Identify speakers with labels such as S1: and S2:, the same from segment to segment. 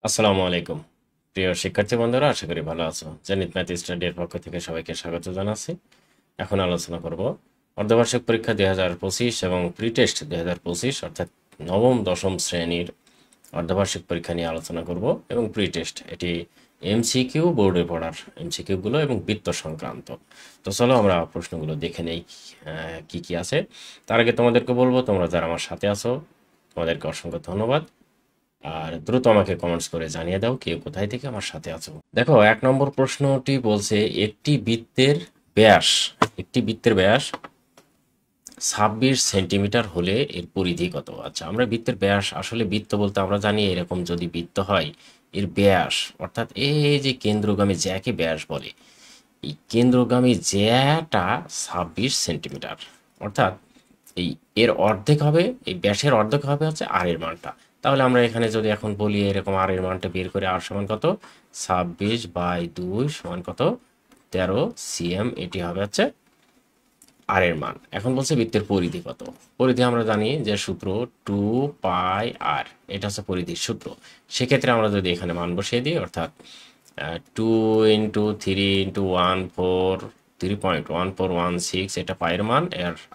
S1: আসসালামু আলাইকুম প্রিয় শিক্ষার্থী বন্ধুরা, আশা করি ভালো আছো। জেনিত ম্যাথ স্টাডির পক্ষ থেকে সবাইকে স্বাগত জানাচ্ছি। এখন আলোচনা করব অর্ধবার্ষিক পরীক্ষা 2025 এবং প্রি টেস্ট 2025, অর্থাৎ নবম দশম শ্রেণীর অর্ধবার্ষিক পরীক্ষা নিয়ে আলোচনা করব এবং প্রি টেস্ট এটি এমসিকিউ বোর্ডে পড়ার এমসিকিউগুলো এবং বৃত্ত সংক্রান্ত। তো চলো আমরা প্রশ্নগুলো দেখে নেই কি কি আছে। তার আগে তোমাদেরকে বলবো, তোমরা যারা আমার সাথে আছো তোমাদেরকে অসংখ্য ধন্যবাদ। আর দ্রুত আমাকে কমেন্টস করে জানিয়ে দাও কে কোথায় থেকে আমার সাথে আছো। দেখো, 1 নম্বর প্রশ্নটি বলছে একটি বৃত্তের ব্যাস 26 সেন্টিমিটার হলে এর পরিধি কত। আচ্ছা, আমরা বৃত্তের ব্যাস, আসলে বৃত্ত বলতে আমরা জানি এরকম যদি বৃত্ত হয় এর ব্যাস, অর্থাৎ এই যে কেন্দ্রগামী জ্যাকে ব্যাস বলে, এই কেন্দ্রগামী জ্যাটা 26 সেন্টিমিটার, অর্থাৎ এই এর অর্ধেক হবে, এই ব্যাসের অর্ধেক হবে হচ্ছে আর এর মানটা। তাহলে আমরা এখানে যদি এখন বলি এরকম আর এর মানটা বের করে, আর সমান কত, 26/2 সমান কত, 13 cm, এটি হবে হচ্ছে আর এর মান। এখন বলছে বৃত্তের পরিধি কত। পরিধি আমরা জানি যে সূত্র 2πr, এটা হচ্ছে পরিধির সূত্র। সেক্ষেত্রে আমরা যদি এখানে মান বসিয়ে দিই, অর্থাৎ 2 × 3 × 1 4, 3.1416, এটা পায়ের মান,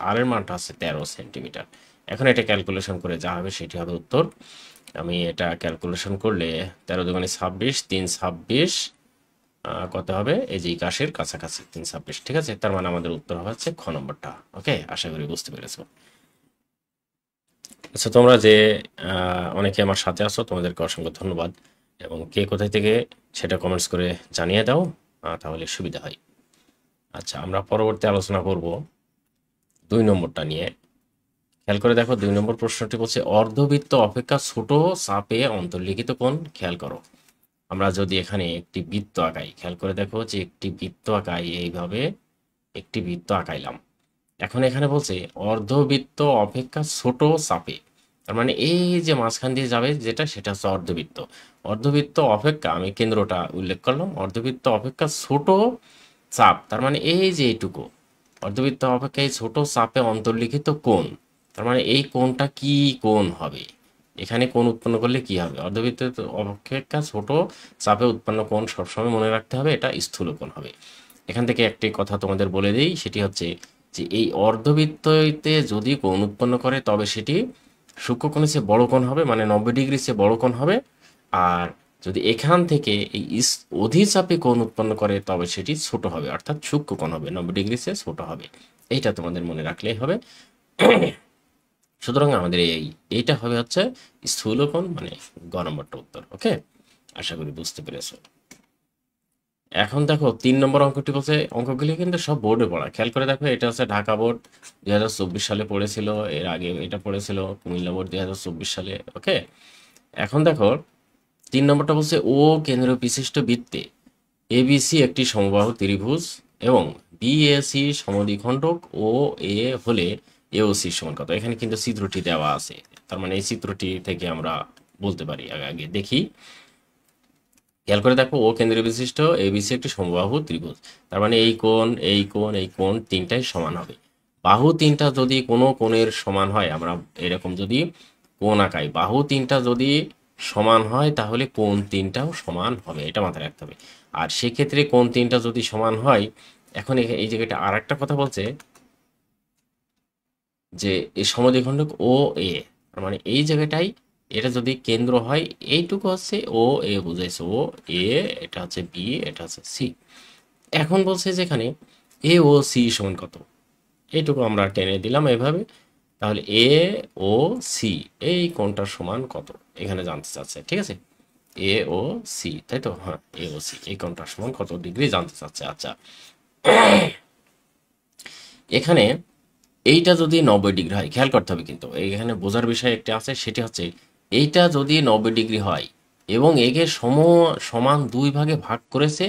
S1: আর এর মানটা হচ্ছে 13 সেন্টিমিটার। এখন এটা ক্যালকুলেশন করে যা হবে সেটি হবে উত্তর। আমি এটা ক্যালকুলেশন করলে 13×2 = 26, 3 26, কত হবে, এই যে 81-এর কাছাকাছি 3 26, ঠিক আছে। তার মানে আমাদের উত্তর হবে হচ্ছে খ নম্বরটা। ওকে, আশা করি বুঝতে পেরেছো। আচ্ছা, তোমরা যে অনেকে আমার সাথে আছো তোমাদেরকে অসংখ্য ধন্যবাদ, এবং কে কোথায় থেকে সেটা কমেন্টস করে জানিয়ে দাও, তাহলে সুবিধা হয়। আচ্ছা, আমরা পরবর্তী আলোচনা করব 2 নম্বরটা নিয়ে। খেয়াল করে দেখো, 2 নম্বর প্রশ্নটি বলছে অর্ধবৃত্ত অপেক্ষা ছোট চাপে অন্তর্লিখিত কোণ। খেয়াল করো, আমরা যদি এখানে একটি বৃত্ত আঁকাই, খেয়াল করে দেখো যে একটি বৃত্ত আঁকাই, এইভাবে একটি বৃত্ত আঁকাইলাম। এখন এখানে বলছে অর্ধবৃত্ত অপেক্ষা ছোট চাপে, তার মানে এই যে মাঝখান দিয়ে যাবে যেটা, সেটা হচ্ছে অর্ধবৃত্ত। অর্ধবৃত্ত অপেক্ষা, আমি কেন্দ্রটা উল্লেখ করলাম, অর্ধবৃত্ত অপেক্ষা ছোট চাপ, তার মানে এই যে এইটুকু অর্ধবৃত্ত অপেক্ষা এই ছোট চাপে অন্তর্লিখিত কোণ, তার মানে এই কোণটা কি কোণ হবে। এখানে কোণ উৎপন্ন করলে কি হবে, অর্ধবৃত্ত অপেক্ষা ছোট চাপে উৎপন্ন কোণ সবসময় মনে রাখতে হবে, এটা স্থূল কোণ হবে। এখান থেকে একটি কথা তোমাদের বলে দিই, সেটি হচ্ছে যে এই অর্ধবৃত্ততে যদি কোণ উৎপন্ন করে তবে সেটি সূক্ষ্মকোণের চেয়ে বড় কোণ হবে, মানে 90 ডিগ্রির চেয়ে বড় কোণ হবে। আর যদি এখান থেকে এই অধিচাপে কোণ উৎপন্ন করে তবে সেটি ছোট হবে, অর্থাৎ সূক্ষ্মকোণ হবে, 90 ডিগ্রির চেয়ে ছোট হবে। এইটা তোমাদের মনে রাখলেই হবে। সুতরাং আমাদের এইটা হবে হচ্ছে স্থূলকোণ, মানে গ নম্বরটা উত্তর। ওকে, আশা করি বুঝতে পেরেছো। এখন দেখো 3 নম্বর অঙ্কটি বলছে, অঙ্কগুলি কিন্তু সব বোর্ডে পড়া। খেয়াল করে দেখো, এটা হচ্ছে ঢাকা বোর্ড 2024 সালে পড়েছিল, এর আগে এটা পড়েছিল কুমিল্লা বোর্ড 2024 সালে। ওকে, এখন দেখো 3 নম্বরটা বলছে ও কেন্দ্র বিশিষ্ট বৃত্তে এবিসি একটি সমবাহু ত্রিভুজ এবং বিএসি সমদ্বিখণ্ডক ও এ হলে এওসি সমান কত। এখানে কিন্তু চিত্রটি দেওয়া আছে, তার মানে এই চিত্রটি থেকে আমরা বলতে পারি। আগে আগে দেখি, খেয়াল করে দেখো, ও কেন্দ্রীয় বিশিষ্ট এবিসি একটি সমবাহু ত্রিভুজ, তার মানে এই কোণ, এই কোণ, এই কোণ তিনটাই সমান হবে। বাহু তিনটা যদি কোনো কোণের সমান হয়, আমরা এরকম যদি কোণ আঁকাই, বাহু তিনটা যদি সমান হয় তাহলে কোণ তিনটাও সমান হবে, এটা মাথায় রাখতে হবে। আর সেক্ষেত্রে কোণ তিনটা যদি সমান হয়, এখন এই জায়গাটা আর একটা কথা বলছে যে এই সমদ্বিখণ্ডক ও এ, তার মানে এই জায়গাটাই, এটা যদি কেন্দ্র হয়, এইটুকু হচ্ছে ও এ বুঝাইছে, ও এ, এটা হচ্ছে বি, এটা হচ্ছে সি। এখন বলছে যেখানে এ ও সি সমান কত, এইটুকু আমরা টেনে দিলাম এভাবে। তাহলে এ ও সি এই কোণটার সমান কত এখানে জানতে চাচ্ছে, ঠিক আছে। এ ও সি, তাই তো, হ্যাঁ, এ ও সি এই কোণটার সমান কত ডিগ্রি জানতে চাচ্ছে। আচ্ছা, এখানে এইটা যদি 90 ডিগ্রি হয়, খেয়াল করতে হবে কিন্তু এইখানে বোঝার বিষয় একটা আছে, সেটি হচ্ছে এইটা যদি 90 ডিগ্রি হয় এবং একে সমান দুই ভাগে ভাগ করেছে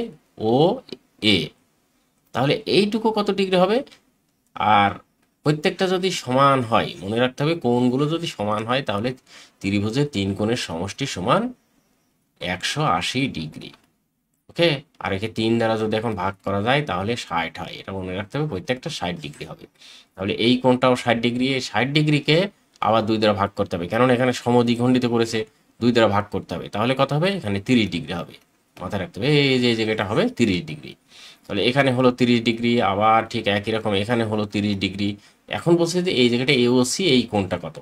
S1: ও এ, তাহলে এইটুকু কত ডিগ্রি হবে। আর প্রত্যেকটা যদি সমান হয়, মনে রাখতে হবে কোণগুলো যদি সমান হয় তাহলে ত্রিভুজের তিন কোণের সমষ্টি সমান 180 ডিগ্রি। ওকে, আর একে 3 দ্বারা যদি এখন ভাগ করা যায় তাহলে 60 হয়, এটা মনে রাখতে হবে, প্রত্যেকটা 60 ডিগ্রি হবে। তাহলে এই কোণটাও 60 ডিগ্রি, এই 60 ডিগ্রিকে আবার 2 দ্বারা ভাগ করতে হবে, কেননা এখানে সমদ্বিখণ্ডিত করেছে, 2 দ্বারা ভাগ করতে হবে, তাহলে কত হবে? এখানে 30 ডিগ্রি হবে। মাথায় রাখতে হবে এই যে এই জায়গাটা হবে 30 ডিগ্রি। তাহলে এখানে হলো 30 ডিগ্রি, আবার ঠিক একই রকম এখানে হলো 30 ডিগ্রি। এখন বলছে যে এই জায়গাটা এওসি, এই কোণটা কত?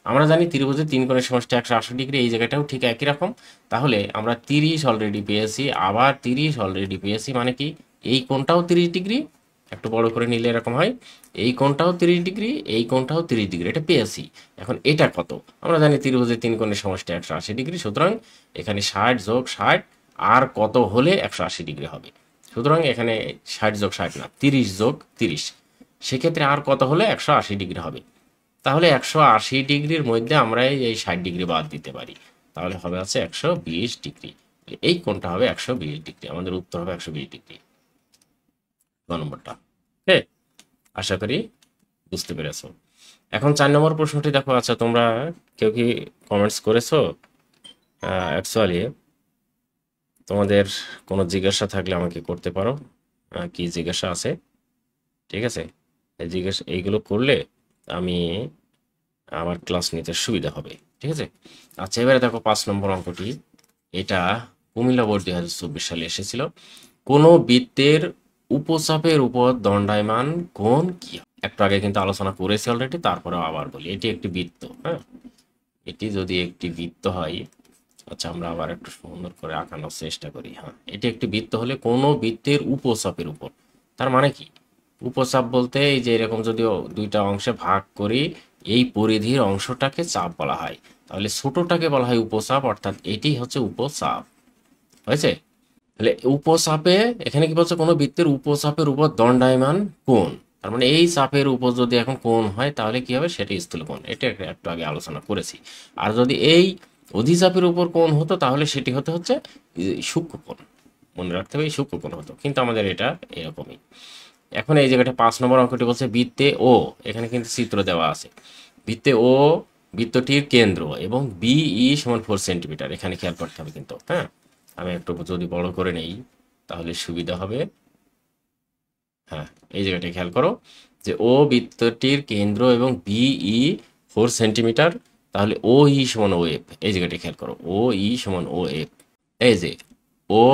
S1: আমরা জানি ত্রিভুজের 3 কোণের সমষ্টি 180 ডিগ্রি, এই জায়গাটাও ঠিক একই রকম। তাহলে আমরা 30 অলরেডি পেয়েছি, আবার 30 অলরেডি পেয়েছি, মানে কি এই কোণটাও 30 ডিগ্রি, একটু বড় করে নিলে এরকম হয়, এই কোণটাও 30 ডিগ্রি, এই কোণটাও 30 ডিগ্রি, এটা পেয়েছি। এখন এটা কত? আমরা জানি ত্রিভুজের 3 কোণের সমষ্টি 180 ডিগ্রি, সুতরাং এখানে 60 যোগ 60 আর কত হলে 180 ডিগ্রি হবে? সুতরাং এখানে 60 যোগ 60 না, 30 যোগ 30, সেক্ষেত্রে আর কত হলে 180 ডিগ্রি হবে? তাহলে 180 ডিগ্রির মধ্যে আমরা এই 60 ডিগ্রি বাদ দিতে পারি, তাহলে হবে আছে 120 ডিগ্রি। এই কোণটা হবে 120 ডিগ্রি, আমাদের উত্তর হবে 120 ডিগ্রি, গ নম্বরটা। ওকে, আশা করি বুঝতে পেরেছো। এখন 4 নম্বর প্রশ্নটি দেখো। আচ্ছা, তোমরা কেউ কি কমেন্টস করেছো? অ্যাকচুয়ালি তোমাদের কোনো জিজ্ঞাসা থাকলে আমাকে করতে পারো। কি জিজ্ঞাসা আছে? ঠিক আছে, এই জিজ্ঞাসা এইগুলো করলে আমি আমার ক্লাস নিতে সুবিধা হবে। ঠিক আছে, আচ্ছা এবারে দেখো 5 নম্বর অঙ্কটি। এটা কুমিল্লা বোর্ড 2024 সালে এসেছিল। কোনো বৃত্তের উপচাপের উপর দণ্ডায়মান কোণ কি হয়? একটু আগে কিন্তু আলোচনা করেছি অলরেডি, তারপরে আবার বলি, এটি একটি বৃত্ত। হ্যাঁ, এটি যদি একটি বৃত্ত হয়, আচ্ছা আমরা আবার একটু সুন্দর করে আঁকানোর চেষ্টা করি। হ্যাঁ, এটি একটি বৃত্ত হলে কোনো বৃত্তের উপচাপের উপর, তার মানে কি? উপচাপ বলতে এই যে এরকম যদি দুইটা অংশে ভাগ করি, এই পরিধির অংশটাকে চাপ বলা হয়, তাহলে ছোটটাকে বলা হয় উপচাপ, অর্থাৎ এটি হচ্ছে উপচাপ। হয়েছে? তাহলে উপচাপে এখানে কি বলছে? কোনো বৃত্তের উপচাপের উপর দণ্ডায়মান কোণ, তার মানে এই চাপের উপর যদি এখন কোণ হয় তাহলে কি হবে? সেটা স্থূলকোণ। এটা একটু আগে আলোচনা করেছি। আর যদি এই অধিচাপের উপর কোণ হতো তাহলে সেটি হচ্ছে সূক্ষ্মকোণ। মনে রাখতে হবে এই সূক্ষ্মকোণ হতো, কিন্তু আমাদের এটা এরকমই। এখন এই জায়গাটা 5 নম্বর অঙ্কটি বলছে বৃত্তে ও, এখানে কিন্তু চিত্র দেওয়া আছে। বৃত্তে ও বৃত্তটির কেন্দ্র এবং বিই সমান 4 সেন্টিমিটার। এখানে খেয়াল করতে হবে কিন্তু। হ্যাঁ, আমি একটু যদি বড় করে নেই তাহলে সুবিধা হবে। হ্যাঁ, এই জায়গাটা খেয়াল করো যে ও বৃত্তটির কেন্দ্র এবং বিই 4 সেন্টিমিটার, তাহলে ও ই সমান ও এফ। এই জায়গাটা খেয়াল করো, ও ই সমান ও এফ। এই যে ও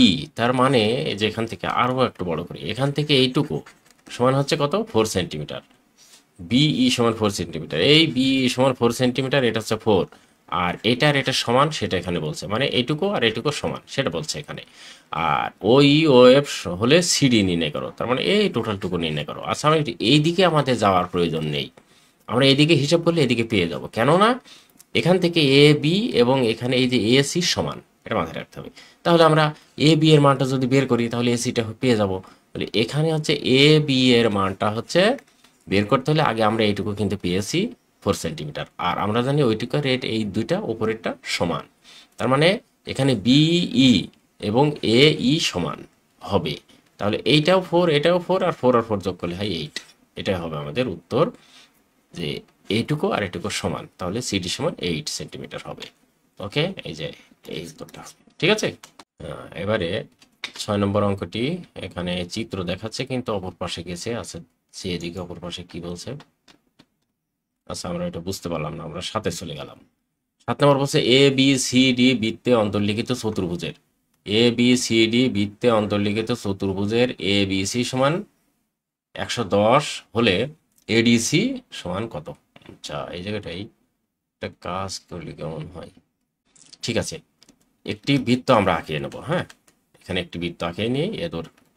S1: ই, তার মানে যে এখান থেকে আরও একটু বড় করি, এখান থেকে এইটুকু সমান হচ্ছে কত? 4 সেন্টিমিটার। বিই সমান 4 সেন্টিমিটার, এই বিই সমান 4 সেন্টিমিটার, এটা হচ্ছে 4, আর এটা সমান, সেটা এখানে বলছে, মানে এইটুকু আর এইটুকু সমান সেটা বলছে এখানে। আর ও ই ও এফ হলে সিডি নির্ণয় করো, তার মানে এই টোটালটুকু নির্ণয় করো। আচ্ছা, আমি এই দিকে আমাদের যাওয়ার প্রয়োজন নেই, আমরা এদিকে হিসাব করলে এদিকে পেয়ে যাব, কেননা এখান থেকে এ বি এবং এখানে এই যে এ সি সমান, এটা মাথায় রাখতে হবে। তাহলে আমরা এ বি এর মানটা যদি বের করি তাহলে এ সিটা পেয়ে যাব। তাহলে এখানে হচ্ছে এ বি এর মানটা হচ্ছে বের করতে হলে আগে আমরা এইটুকু কিন্তু পেয়েছি 4 সেন্টিমিটার, আর আমরা জানি ওইটুকু রেট এই দুইটা উপরেরটা সমান, তার মানে এখানে বিই এবং এ ই সমান হবে। তাহলে এইটাও 4, এটাও 4, আর 4 আর 4 যোগ করলে হয় 8। এটাই হবে আমাদের উত্তর, যে এইটুকু আর এটুকু সমান, তাহলে সিডি সমান 8 সেন্টিমিটার হবে। ওকে, এই যে এই উত্তরটা। ঠিক আছে, এবারে 6 নম্বর অঙ্কটি। এখানে চিত্র দেখাচ্ছে কিন্তু অপর পাশে গেছে। আচ্ছা, এদিকে অপর পাশে কি বলছে? আচ্ছা, আমরা এটা বুঝতে পারলাম না, আমরা সাথে চলে গেলাম। 7 নম্বর বলছে এ বি সি ডি বৃত্তে অন্তর্লিখিত চতুর্ভুজের, এ বি সি ডি বৃত্তে অন্তর্লিখিত চতুর্ভুজের এ বি সি সমান 110 হলে এডিসি সমান কত? আচ্ছা, এই জায়গাটাই একটা কাজ করলে কেমন হয়? ঠিক আছে, একটি বৃত্ত আমরা আঁকিয়ে নেব। হ্যাঁ, এখানে একটি বৃত্ত আঁকিয়ে নিয়ে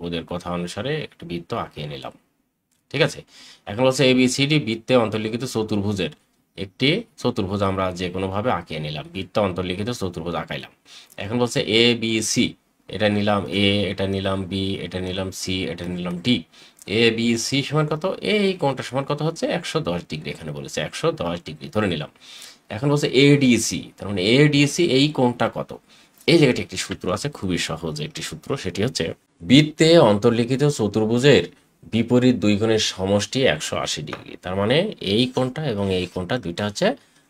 S1: ওদের কথা অনুসারে একটি বৃত্ত আঁকিয়ে নিলাম। ঠিক আছে, এখন বলছে এবিসিডি বৃত্তে অন্তর্লিখিত চতুর্ভুজের একটি চতুর্ভুজ আমরা যে কোনোভাবে আঁকিয়ে নিলাম, বৃত্ত অন্তর্লিখিত চতুর্ভুজ আঁকাইলাম। এখন বলছে এ বি সি, এটা নিলাম এ, এটা নিলাম বি, এটা নিলাম সি, এটা নিলাম ডি। এ বি সি সমান কত? এই কোণটা সমান কত হচ্ছে? 110 ডিগ্রি। এখানে বলেছে 110 ডিগ্রি ধরে নিলাম। এখন বলছে এডিসি, তার মানে এডিসি এই কোণটা কত? এই জায়গাটি একটি সূত্র আছে, খুবই সহজ একটি সূত্র, সেটি হচ্ছে বৃত্তে অন্তর্লিখিত চতুর্ভুজের বিপরীত দুই কোণের সমষ্টি 180 ডিগ্রি। তার মানে এই কোণটা এবং এই কোণটা দুইটা হচ্ছে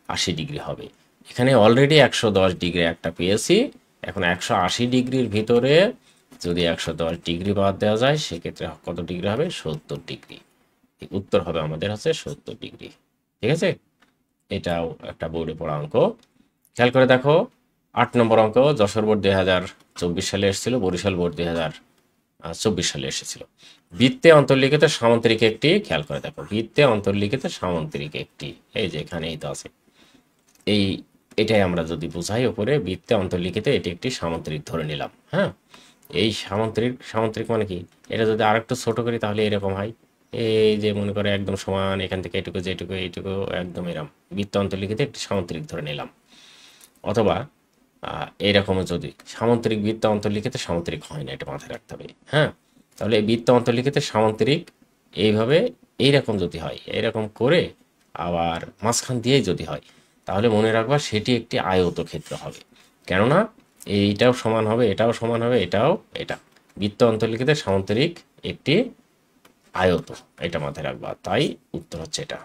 S1: 80 ডিগ্রি হবে। এখানে অলরেডি 110 ডিগ্রি একটা পেয়েছি, এখন 180 ডিগ্রির ভিতরে যদি 110 ডিগ্রি বাদ দেওয়া যায় সেক্ষেত্রে কত ডিগ্রি হবে? 70 ডিগ্রি। উত্তর হবে আমাদের হচ্ছে 70 ডিগ্রি। ঠিক আছে, এটাও একটা বোর্ডে পড়া অঙ্ক। খেয়াল করে দেখো 8 নম্বর অঙ্ক যশোর বোর্ড 2024 সালে এসেছিল, বরিশাল বোর্ড 2024 সালে এসেছিল। বৃত্তে অন্তর্লিখিত সামন্তরিক একটি, খেয়াল করে দেখো বৃত্তে অন্তর্লিখিত সামন্তরিক একটি, এই যে এখানেই তো আছে, এই এটাই আমরা যদি বোঝাই উপরে বৃত্তে অন্তর্লিখিত এটি একটি সামন্তরিক ধরে নিলাম। হ্যাঁ, এই সামন্তরিক, সামন্তরিক মানে কি, এটা যদি আরেকটু ছোট করি তাহলে এরকম হয়, এই যে মনে করে একদম সমান, এখান থেকে এটুকু যেটুকু এইটুকু একদম এরকম বৃত্ত অন্তর্লিখিত একটি সামন্তরিক ধরে নিলাম। অথবা এইরকমও যদি সামন্তরিক বৃত্ত অন্তর্লিখিত সামন্তরিক হয় না, এটা মাথায় রাখতে হবে। হ্যাঁ, তাহলে এই বৃত্ত অন্তর্লিখিত সামন্তরিক এইভাবে এইরকম যদি হয়, এইরকম করে আবার মাঝখান দিয়েই যদি হয়, তাহলে মনে রাখবা সেটি একটি আয়তক্ষেত্র হবে। কেননা এইটাও সমান হবে, এটাও সমান হবে, এটাও এটা, বৃত্ত অন্তর্লিখিত সামন্তরিক একটি আয়ত, এটা মাথায় রাখবা। তাই উত্তর হচ্ছে এটা।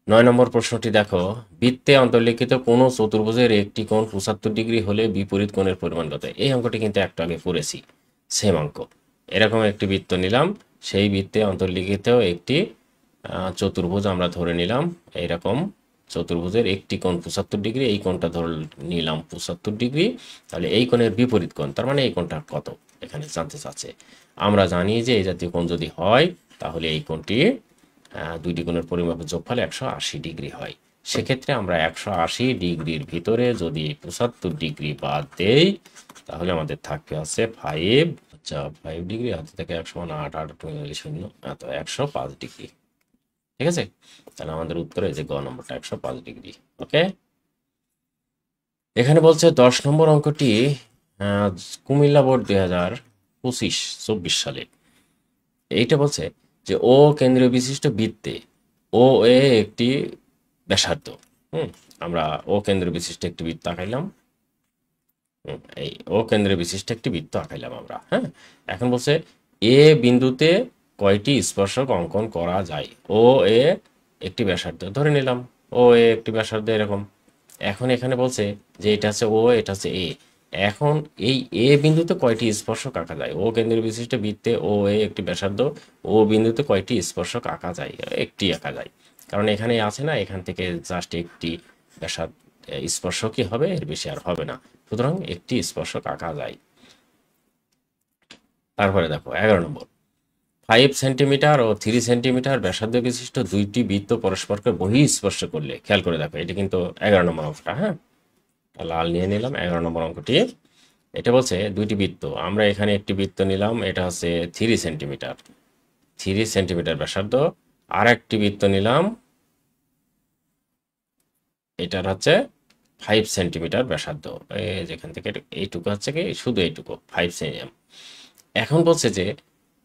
S1: 9 নম্বর প্রশ্নটি দেখো, বৃত্তে অন্তর্লিখিত কোনো চতুর্ভুজের একটি কোণ 75 ডিগ্রি হলে বিপরীত কোণের পরিমাণ কত? এই অঙ্কটি কিন্তু একটু আগে পড়েছি, সেম অঙ্ক। এরকম একটি বৃত্ত নিলাম, সেই বৃত্তে অন্তর্লিখিত একটি চতুর্ভুজ আমরা ধরে নিলাম, এইরকম চতুর্ভুজের একটি কোণ 75 ডিগ্রি, এই কোণটা ধরে নিলাম 75 ডিগ্রি, তাহলে এই কোণের বিপরীত কোণ, তার মানে এই কোণটা কত এখানে জানতে চাচ্ছে। আমরা জানি যে এই জাতীয় কোণ যদি হয় তাহলে এই কোণটি দুইটি কোণের পরিমাপের যোগফল 180 ডিগ্রি হয়। সেক্ষেত্রে আমরা 180 ডিগ্রির ভিতরে যদি 75 ডিগ্রি বাদ দেই তাহলে আমাদের থাকতে আছে 5, আচ্ছা 5 ডিগ্রি, হাতে থেকে 1 সমান 8, 8 শূন্য, এত 105 ডিগ্রি। ঠিক আছে, তাহলে আমাদের উত্তরে যে গ নম্বরটা 105 ডিগ্রি। ওকে, এখানে বলছে 10 নম্বর অঙ্কটি কুমিল্লা বোর্ড 2025-24 সালে, এইটা বলছে যে ও কেন্দ্রীয় বিশিষ্ট বৃত্তে ও এ একটি ব্যাসার্ধ। আমরা ও কেন্দ্রীয় বিশিষ্ট একটি বৃত্ত আঁকাইলাম, এই ও কেন্দ্রীয় বিশিষ্ট একটি বৃত্ত আঁকাইলাম আমরা। হ্যাঁ, এখন বলছে এ বিন্দুতে কয়টি স্পর্শক অঙ্কন করা যায়? ও এ একটি ব্যাসার্ধ ধরে নিলাম, ও এ একটি ব্যাসার্ধ এরকম। এখন এখানে বলছে যে এটা আছে ও, এটা আছে এ। এখন এই এ বিন্দুতে কয়টি স্পর্শক আঁকা যায়? ও কেন্দ্রীয় বিশিষ্ট বৃত্তে ও এ একটি ব্যাসার্ধ, ও বিন্দুতে কয়টি স্পর্শক আঁকা যায়? একটি আঁকা যায়, কারণ এখানে আছে না, এখান থেকে জাস্ট একটি ব্যাসার্ধ স্পর্শকই হবে, এর বেশি আর হবে না, সুতরাং একটি স্পর্শক আঁকা যায়। তারপরে দেখো 11 নম্বর, 5 সেন্টিমিটার ও 3 সেন্টিমিটার ব্যাসার্ধ বিশিষ্ট দুইটি বৃত্ত পরস্পরকে বহিঃস্পর্শ করলে, খেয়াল করে দেখো এটা কিন্তু 11 নম্বর অঙ্কটা। হ্যাঁ, লাল নিয়ে নিলাম 11 নম্বর অঙ্কটি। এটা বলছে দুইটি বৃত্ত, আমরা এখানে একটি বৃত্ত নিলাম, এটা হচ্ছে 3 সেন্টিমিটার, 3 সেন্টিমিটার ব্যাসার্ধ। আর একটি বৃত্ত নিলাম, এটার হচ্ছে 5 সেন্টিমিটার ব্যাসার্ধ, যেখান থেকে এইটুকু হচ্ছে কি শুধু এইটুকু 5 সেন্টিমিটার। এখন বলছে যে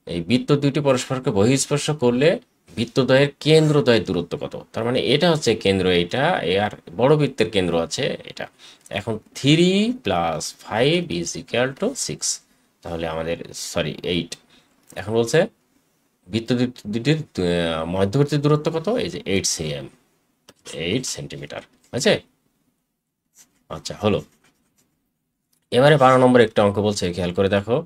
S1: এই বৃত্ত দুইটি পরস্পরকে বহিঃস্পর্শ করলে বৃত্তদ্বয়ের কেন্দ্রদ্বয়ের দূরত্ব কত? তার মানে এটা হচ্ছে কেন্দ্র, এইটা, আর বড় বৃত্তের কেন্দ্র আছে এটা। এখন 3 + 5 = 6, তাহলে আমাদের সরি 8। এখন বলছে বৃত্ত দুটির মধ্যবর্তী দূরত্ব কত? এই যে 8 সেম, 8 সেন্টিমিটার আছে। আচ্ছা হলো, এবারে 12 নম্বর একটা অঙ্ক বলছে, খেয়াল করে দেখো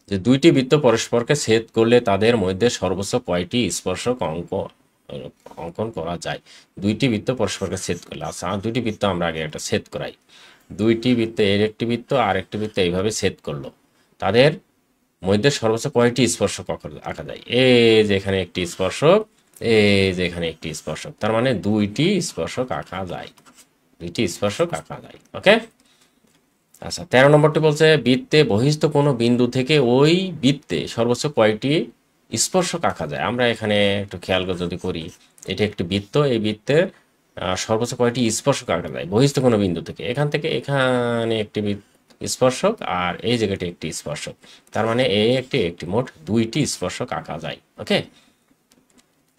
S1: যে দুইটি বৃত্ত পরস্পরকে ছেদ করলে তাদের মধ্যে সর্বোচ্চ কয়টি স্পর্শক অঙ্কন করা যায়? দুইটি বৃত্ত পরস্পরকে ছেদ করলে, আচ্ছা দুইটি বৃত্ত আমরা আগে একটা ছেদ করাই, দুইটি বৃত্ত, এর একটি বৃত্ত আর একটি বৃত্ত এইভাবে ছেদ করলো, তাদের মধ্যে সর্বোচ্চ কয়টি স্পর্শক আঁকা যায়? এই যে এখানে একটি স্পর্শক, এই যে এখানে একটি স্পর্শক, তার মানে দুইটি স্পর্শক আঁকা যায়, দুইটি স্পর্শক আঁকা যায়। ওকে, আচ্ছা 13 নম্বরটি বলছে বৃত্তে বহিস্থ কোনো বিন্দু থেকে ওই বৃত্তে সর্বোচ্চ কয়টি স্পর্শক আঁকা যায়? আমরা এখানে একটু খেয়াল করে যদি করি, এটা একটি বৃত্ত, এই বৃত্তের সর্বোচ্চ কয়টি স্পর্শক আঁকা যায় বহিস্থ কোনো বিন্দু থেকে? এখান থেকে এখানে একটি স্পর্শক আর এই জায়গাটি একটি স্পর্শক, তার মানে এই একটি মোট দুইটি স্পর্শক আঁকা যায়। ওকে,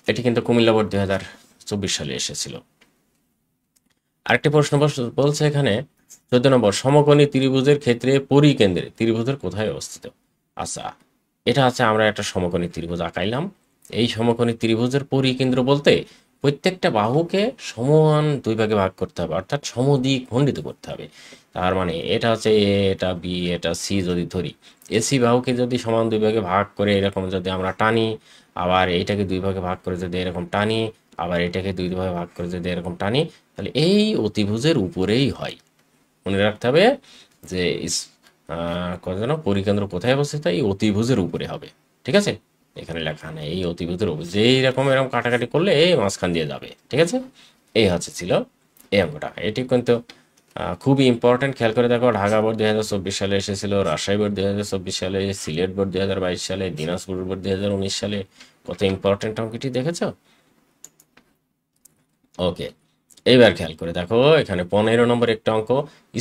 S1: এটি কিন্তু কুমিল্লা বোর্ড 2024 সালে এসেছিল। আরেকটি প্রশ্ন বলছে এখানে 14 নম্বর, সমকোণী ত্রিভুজের ক্ষেত্রে পরিকেন্দ্রে ত্রিভুজের কোথায় অবস্থিত? আচ্ছা, এটা আছে আমরা একটা সমকোণী ত্রিভুজ আঁকাইলাম, এই সমকোণী ত্রিভুজের পরিকেন্দ্র বলতে প্রত্যেকটা বাহুকে সমান দুই ভাগে ভাগ করতে হবে, অর্থাৎ সমদ্বিখ খণ্ডিত করতে হবে। তার মানে এটা হচ্ছে এ, এটা বি, এটা সি যদি ধরি, এসি বাহুকে যদি সমান দুই ভাগে ভাগ করে এরকম যদি আমরা টানি, আবার এইটাকে দুই ভাগে ভাগ করে যদি এরকম টানি, আবার এটাকে দুই ভাগে ভাগ করে যদি এরকম টানি, তাহলে এই অতিভুজের উপরেই হয়। মনে রাখতে হবে যে কত যেন পরিকেন্দ্র কোথায় অবস্থিত, এই অতিভুজের উপরে হবে। ঠিক আছে, এখানে লেখা নেই এই অতিভুজের উপরে, যেই রকম এরকম কাটাকাটি করলে এই মাঝখান দিয়ে যাবে। ঠিক আছে, এই হচ্ছে ছিল এই অঙ্কটা। এটি কিন্তু খুবই ইম্পর্টেন্ট। খেয়াল করে দেখো, ঢাকা বোর্ড 2024 সালে এসেছিল, রাজশাহী বোর্ড 2024 সালে, সিলেট বোর্ড 2022 সালে, দিনাজপুর বোর্ড 2019 সালে। কত ইম্পর্টেন্ট অঙ্কটি দেখেছো? ওকে, এইবার খেয়াল করে দেখো, এখানে 15 নম্বর একটা অঙ্ক,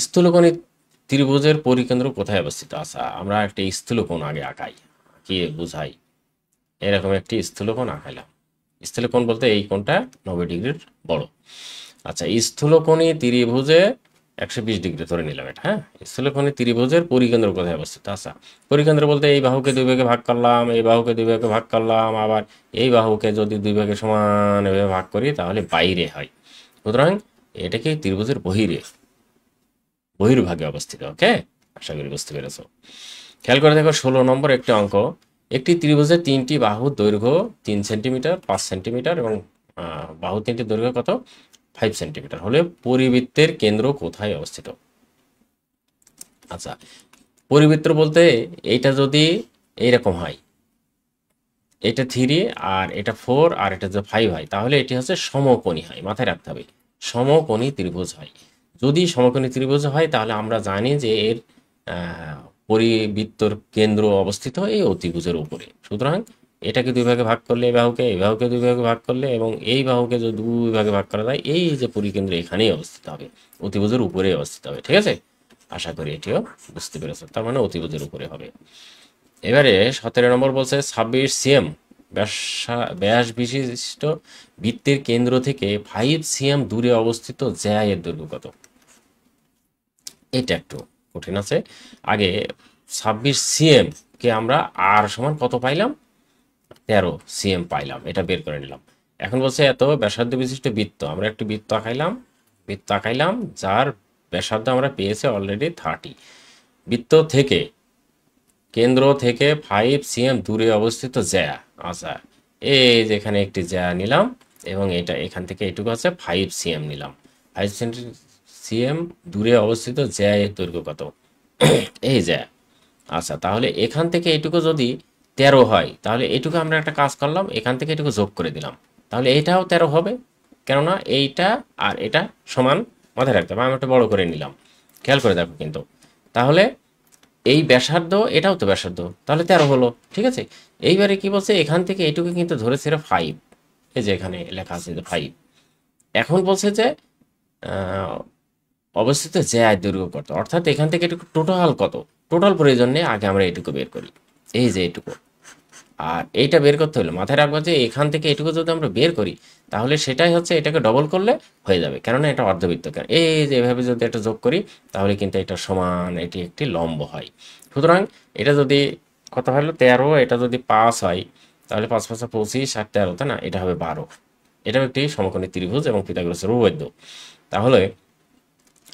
S1: স্থূলকোণী ত্রিভুজের পরিকেন্দ্র কোথায় অবস্থিত। আচ্ছা, আমরা একটা স্থূলকোণ আগে আঁকাই, কি বুঝাই। এরকম একটি স্থূলকোণ আঁকাইলাম। স্থূলকোণ বলতে এই কোণটা 90 ডিগ্রির বড়। আচ্ছা, স্থূলকোণী ত্রিভুজে 120 ডিগ্রি ধরে নিলাম এটা। হ্যাঁ, স্থূলকোণী ত্রিভুজের পরিকেন্দ্র কোথায় অবস্থিত। আচ্ছা, পরিকেন্দ্র বলতে এই বাহুকে দুই ভাগে ভাগ করলাম, এই বাহুকে দুই ভাগে ভাগ করলাম, আবার এই বাহুকে যদি দুই ভাগে সমানভাবে ভাগ করি তাহলে বাইরে হয়। সুতরাং এটা কি ত্রিভুজের বহির্ভাগে অবস্থিত। ওকে, আশা করি বুঝতে পেরেছো। খেয়াল করে দেখো 16 নম্বর একটি অঙ্ক, একটি ত্রিভুজের তিনটি বাহুর দৈর্ঘ্য 3 সেন্টিমিটার, 5 সেন্টিমিটার এবং বাহু তিনটির দৈর্ঘ্য কত, 5 সেন্টিমিটার হলে পরিবৃত্তের কেন্দ্র কোথায় অবস্থিত। আচ্ছা, পরিবৃত্ত বলতে এইটা যদি এইরকম হয়, এটা 3 আর এটা 4 আর এটা যে 5 হয়, তাহলে এটি হচ্ছে সমকোণী হয়। মাথায় রাখতে হবে, সমকোণী ত্রিভুজ হয়। যদি সমকোণী ত্রিভুজ হয় তাহলে আমরা জানি যে এর পরিবৃত্তর কেন্দ্র অবস্থিত এই অতিভুজের উপরে। সুতরাং এটাকে দুই ভাগে ভাগ করলে, এই বাহুকে দুই ভাগে ভাগ করলে এবং এই বাহুকে যদি দুই ভাগে ভাগ করা যায়, এই যে পরিকেন্দ্র এখানেই অবস্থিত হবে, অতিভুজের উপরে অবস্থিত হবে। ঠিক আছে, আশা করি এটিও বুঝতে পেরেছো। তার মানে অতিভুজের উপরে হবে। এবারে 17 নম্বর বলছে 26 সিএম ব্যাস বিশিষ্ট বৃত্তের কেন্দ্র থেকে 5 সিএম দূরে অবস্থিত জ্যা এর দৈর্ঘ্য কত। এটা একটু কঠিন আছে। আগে 26 সিএম কে আমরা আর সমান কত পাইলাম, 13 সিএম পাইলাম, এটা বের করে নিলাম। এখন বলছে এত ব্যাসার্ধ বিশিষ্ট বৃত্ত, আমরা একটু বৃত্ত আঁকাইলাম যার ব্যাসার্ধ আমরা পেয়েছি অলরেডি 30। বৃত্ত থেকে, কেন্দ্র থেকে 5 সিএম দূরে অবস্থিত জ্যা। আচ্ছা, এই যেখানে একটি জ্যা নিলাম এবং এটা এখান থেকে এটুকু আছে 5 সিএম নিলাম। 5 সিএম দূরে অবস্থিত জ্যা এর দৈর্ঘ্য কত, এই জ্যা। আচ্ছা, তাহলে এখান থেকে এটুকু যদি 13 হয়, তাহলে এটুকু আমরা একটা কাজ করলাম, এখান থেকে এটুকু যোগ করে দিলাম, তাহলে এইটাও 13 হবে। কেননা এইটা আর এটা সমান। মাথায় রাখতে হবে, আমি একটা বড় করে নিলাম। খেয়াল করে দেখো কিন্তু, তাহলে এই ব্যাসার্ধ এটাও তো ব্যাসার্ধ, তাহলে 13 হলো। ঠিক আছে, এইবারে কি বলছে, এখান থেকে এটুকু কিন্তু ধরেছিল 5, এই যে এখানে লেখা আছে যে 5। এখন বলছে যে অবস্থিত জ্যা দৈর্ঘ্য কত, অর্থাৎ এখান থেকে এটুকু টোটাল কত, টোটাল প্রয়োজন নেই, আগে আমরা এটুকু বের করি, এই যে এটুকু। আর এইটা বের করতে হলে মাথায় রাখবো যে এখান থেকে এটুকু যদি আমরা বের করি তাহলে সেটাই হচ্ছে, এটাকে ডবল করলে হয়ে যাবে, কেননা এটা অর্ধবৃত্ত। এই যে এভাবে যদি এটা যোগ করি তাহলে কিন্তু এটা সমান, এটি একটি লম্ব হয়। সুতরাং এটা যদি কত হলো 13, এটা যদি 5 হয় তাহলে 5 5 25 আর 13, তাই না, এটা হবে 12। এটাও একটি সমকোণী ত্রিভুজ এবং পিথাগোরাসের উপপাদ্য। তাহলে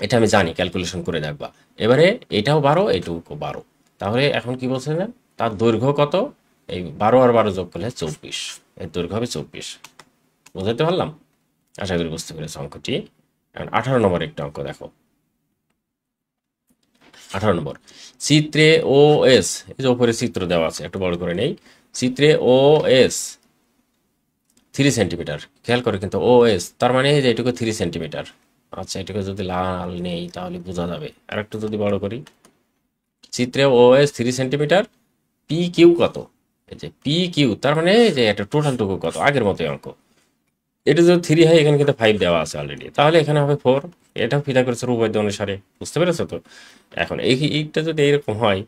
S1: এটা আমি জানি, ক্যালকুলেশন করে দেখবা। এবারে এটাও 12, এটুকু 12। তাহলে এখন কি বলছে না, তার দৈর্ঘ্য কত, এই 12 আর 12 যোগ করলে 24, এর দৈর্ঘ্য হবে 24। বুঝাতে পারলাম? আশা করি বুঝতে পেরেছো অঙ্কটি। এখন 18 নম্বর একটা অঙ্ক দেখো। 18 নম্বর, চিত্রে ও এস, এই যে উপরে চিত্র দেওয়া আছে, একটু বড় করে নেই। চিত্রে ও এস 3 সেন্টিমিটার। খেয়াল করে কিন্তু ও এস, তার মানে এই যে এটুকু 3 সেন্টিমিটার। আচ্ছা, এটুকু যদি লাল নেই তাহলে বোঝা যাবে, আর একটু যদি বড় করি। চিত্রে ও এস 3 সেন্টিমিটার, পি কিউ কত, এই যে পি কিউ, তার মানে এই যে এটা টোটালটুকু কত, আগের মতোই অঙ্ক। এটা যদি 3 হয়, এখানে কিন্তু 5 দেওয়া আছে অলরেডি, তাহলে এখানে হবে 4। এটাও পিথাগোরাসের উপপাদ্য অনুসারে, বুঝতে পেরেছো তো। এখন এইটা যদি এইরকম হয়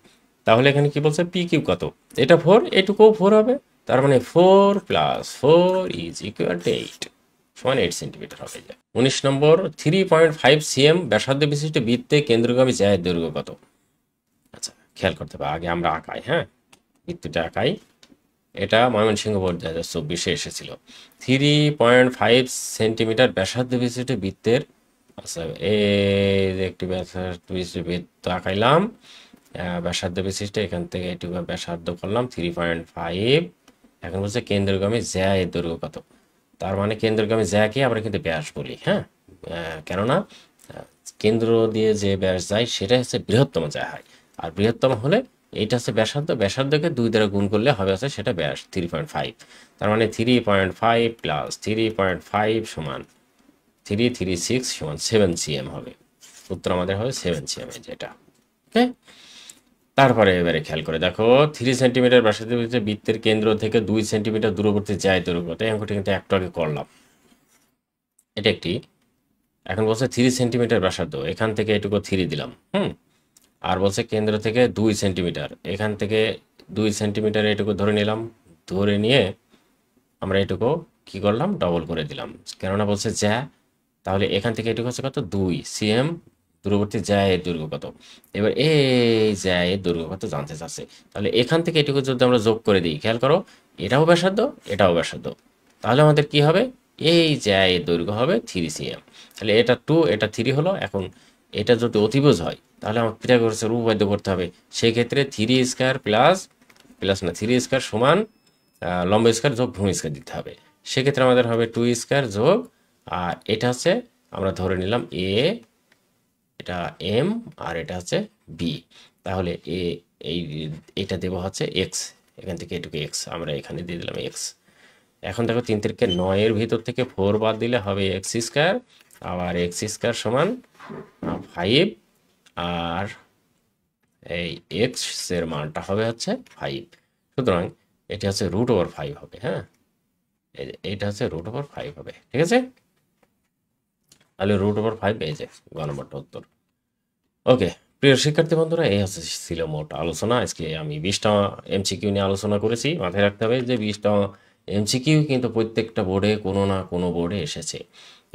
S1: তাহলে এখানে কি বলছে, পি কিউ কত, এটা 4, এটুকুও 4 হবে। তার মানে 4 + 4 = 8, সমান 8 সেন্টিমিটার হবে। 19 নম্বর, 3.5 সিএম ব্যাসার্ধ বিশিষ্ট বৃত্তে কেন্দ্রগামী জ্যায়ের দৈর্ঘ্য কত। আচ্ছা, খেয়াল করতে হবে, আগে আমরা আঁকাই। হ্যাঁ, বৃত্তটা আঁকাই। এটা ময়মনসিংহ বোর্ড 2024 এসেছিল। 3.5 সেন্টিমিটার ব্যাসার্ধ বিশিষ্ট বৃত্তের, আচ্ছা এই যে একটি ব্যাসার্ধ বিশিষ্ট বৃত্ত আঁকাইলাম, ব্যাসার্ধ বিশিষ্ট, এখান থেকে এটুকু ব্যাসার্ধ করলাম 3.5। এখন বলছে কেন্দ্রগামী জ্যা এর দৈর্ঘ্য কত। তার মানে কেন্দ্রগামী জ্যাকে আমরা কিন্তু ব্যাস বলি। হ্যাঁ, কেননা কেন্দ্র দিয়ে যে ব্যাস যায় সেটা হচ্ছে বৃহত্তম যায় হয়। আর বৃহত্তম হলে এইটা হচ্ছে ব্যাসার্ধ, ব্যাসার্ধকে 2 দ্বারা গুণ করলে হবে হচ্ছে সেটা ব্যাস 3.5। তার মানে 3.5 প্লাস 3.5 সমান 336 সমান 7 cm হবে। উত্তর আমাদের হবে 7 cm, যেটা ওকে। তারপরে এবারে খেয়াল করে দেখো, 3 সেন্টিমিটার ব্যাসার্ধ বৃত্তের কেন্দ্র থেকে 2 সেন্টিমিটার দূরবর্তী যায় দৈর্ঘ্য, এই অঙ্কটা কিন্তু একটু আগে করলাম। এটা একটি, এখন বলছে 3 সেন্টিমিটার ব্যাসার্ধ, এখান থেকে এটুকু 3 দিলাম, আর বলছে কেন্দ্র থেকে 2 সেন্টিমিটার, এখান থেকে 2 সেন্টিমিটার এটুকু ধরে নিলাম, ধরে নিয়ে আমরা এটুকু কি করলাম, ডবল করে দিলাম, কেননা বলছে যা, তাহলে এখান থেকে এটুকু হচ্ছে কত, 2 cm, দূরবর্তী জ্যায়ের দৈর্ঘ্য কত। এবার এই জ্যায়ের দৈর্ঘ্য কত জানতে চাচ্ছে, তাহলে এখান থেকে এটুকু যদি আমরা যোগ করে দিই, খেয়াল করো, এটাও ব্যাসার্ধ এটাও ব্যাসার্ধ, তাহলে আমাদের কি হবে, এই জ্যায়ের দৈর্ঘ্য হবে 3 cm। তাহলে এটা 2 এটা 3 হলো। এখন এটা যদি অতিভুজ হয় তাহলে আমার পিথাগোরাসের উপপাদ্য করতে হবে, সেক্ষেত্রে 3 স্কয়ার প্লাস, প্লাস না 3 স্কয়ার সমান লম্ব স্কয়ার যোগ ভূমি স্কয়ার দিতে হবে। সেক্ষেত্রে আমাদের হবে 2 স্কয়ার যোগ, আর এটা হচ্ছে আমরা ধরে নিলাম এ, এটা এম, আর এটা হচ্ছে বি, তাহলে এ, এই এটা দেব হচ্ছে এক্স, এখান থেকে এটুকু এক্স আমরা এখানে দিয়ে দিলাম এক্স। এখন দেখো 3 থেকে 9 এর ভিতর থেকে 4 বাদ দিলে হবে এক্স স্কয়ার, আবার এক্স স্কয়ার সমান 5, আর এই এক্স এর মানটা হবে হচ্ছে 5। সুতরাং এটা হচ্ছে √5 হবে, হ্যাঁ, এইটা হচ্ছে √5 হবে, ঠিক আছে। তাহলে √5 এই যে গ নম্বরটা উত্তর। ওকে, প্রিয় শিক্ষার্থী বন্ধুরা, এই হচ্ছে ছিল মোট আলোচনা। আজকে আমি 20টা এমসিকিউ নিয়ে আলোচনা করেছি। মাথায় রাখতে হবে যে 20টা এমসিকিউ কিন্তু প্রত্যেকটা বোর্ডে কোনো না কোনো বোর্ডে এসেছে,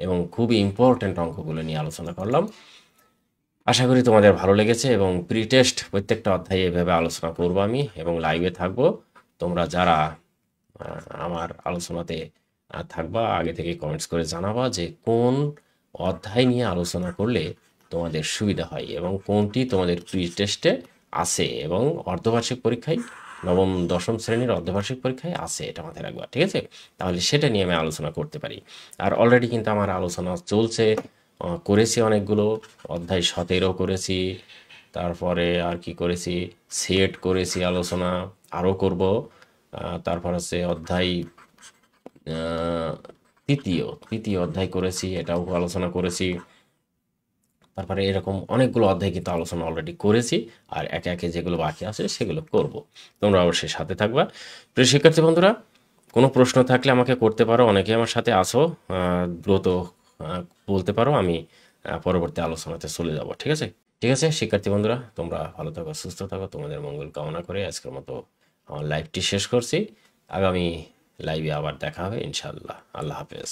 S1: এবং খুবই ইম্পর্ট্যান্ট অঙ্কগুলো নিয়ে আলোচনা করলাম। আশা করি তোমাদের ভালো লেগেছে, এবং প্রি টেস্ট প্রত্যেকটা অধ্যায়ে এভাবে আলোচনা করব আমি, এবং লাইভে থাকবো। তোমরা যারা আমার আলোচনাতে থাকবা, আগে থেকে কমেন্টস করে জানাবা যে কোন অধ্যায় নিয়ে আলোচনা করলে তোমাদের সুবিধা হয়, এবং কোনটি তোমাদের প্রি টেস্টে আছে, এবং অর্ধবার্ষিক পরীক্ষায়, নবম দশম শ্রেণীর অর্ধবার্ষিক পরীক্ষায় আছে, এটা মাথায় রাখবা, ঠিক আছে। তাহলে সেটা নিয়ে আমি আলোচনা করতে পারি। আর অলরেডি কিন্তু আমার আলোচনা চলছে, করেছি অনেকগুলো, অধ্যায় 17 করেছি, তারপরে আর কি করেছি, সেট করেছি আলোচনা, আরও করব। তারপর হচ্ছে অধ্যায় তৃতীয় অধ্যায় করেছি, এটাও আলোচনা করেছি। তারপরে এরকম অনেকগুলো অধ্যায় কিন্তু আলোচনা অলরেডি করেছি, আর একে একে যেগুলো বাকি আছে সেগুলো করব। তোমরা অবশ্যই সাথে থাকবা। প্রিয় শিক্ষার্থী বন্ধুরা, কোনো প্রশ্ন থাকলে আমাকে করতে পারো, অনেকে আমার সাথে আসো, দ্রুত বলতে পারো, আমি পরবর্তী আলোচনাতে চলে যাব, ঠিক আছে। ঠিক আছে শিক্ষার্থী বন্ধুরা, তোমরা ভালো থাকো, সুস্থ থাকো, তোমাদের মঙ্গল কামনা করে আজকের মতো আমার লাইভটি শেষ করছি। আগামী লাইভে আবার দেখা হবে ইনশাআল্লাহ। আল্লাহ হাফেজ।